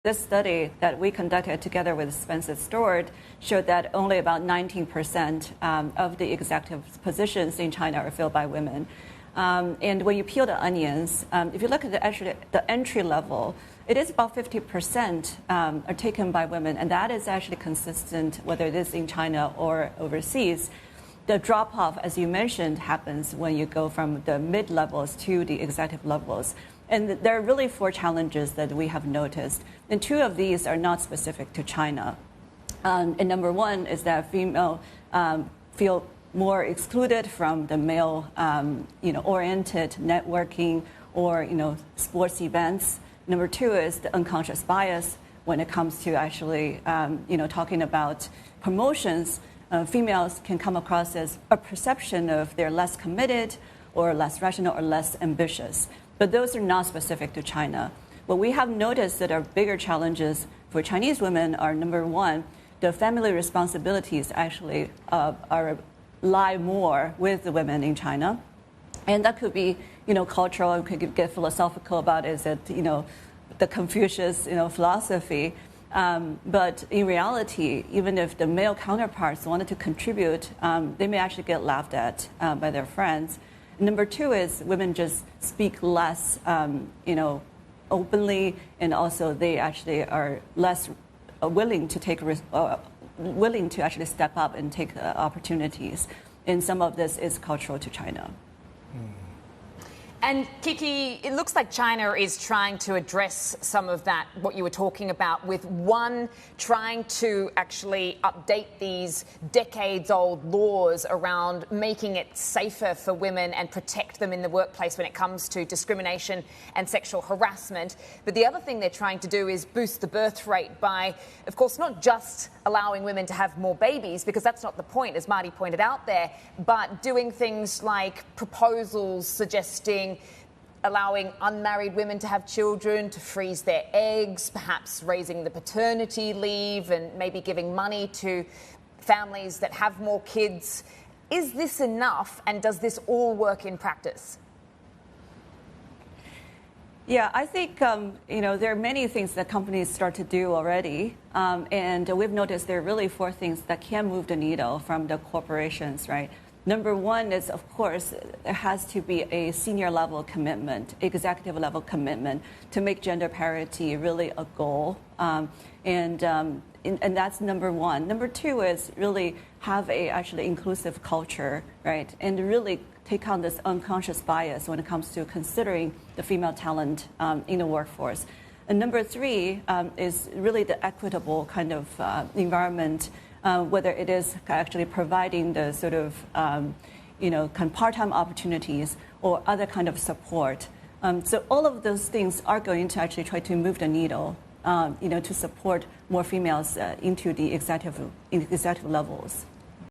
This study that we conducted together with Spencer Stewart showed that only about 19% of the executive positions in China are filled by women. And when you peel the onions, if you look at the entry level, it is about 50% are taken by women, and that is actually consistent whether it is in China or overseas. The drop-off, as you mentioned, happens when you go from the mid-levels to the executive levels. And there are really 4 challenges that we have noticed. And 2 of these are not specific to China. And number 1 is that female feel more excluded from the male, oriented networking or, sports events. Number 2 is the unconscious bias when it comes to actually, talking about promotions. Females can come across as a perception of they're less committed or less rational or less ambitious. But those are not specific to China. What we have noticed that are bigger challenges for Chinese women are, number 1, the family responsibilities actually lie more with the women in China. And that could be, cultural, and could get philosophical about is it, the Confucius, philosophy. But in reality, even if the male counterparts wanted to contribute, they may actually get laughed at by their friends. Number 2 is women just speak less, openly, and also they actually are less willing to actually step up and take opportunities. And some of this is cultural to China. And Kiki, it looks like China is trying to address some of that, what you were talking about, with one, trying to actually update these decades-old laws around making it safer for women and protect them in the workplace when it comes to discrimination and sexual harassment. But the other thing they're trying to do is boost the birth rate by, of course, not just allowing women to have more babies, because that's not the point, as Marty pointed out there, but doing things like proposals suggesting allowing unmarried women to have children, to freeze their eggs, perhaps raising the paternity leave and maybe giving money to families that have more kids. Is this enough, and does this all work in practice? Yeah, I think, there are many things that companies start to do already. And we've noticed there are really 4 things that can move the needle from the corporations, right? Number 1 is, of course, there has to be a senior level commitment, executive level commitment to make gender parity really a goal. And that's number 1. Number 2 is really have a actually inclusive culture, right? And really take on this unconscious bias when it comes to considering the female talent in the workforce. And number 3 is really the equitable kind of environment, whether it is actually providing the sort of, part-time opportunities or other kind of support. So all of those things are going to actually try to move the needle, to support more females into the executive levels.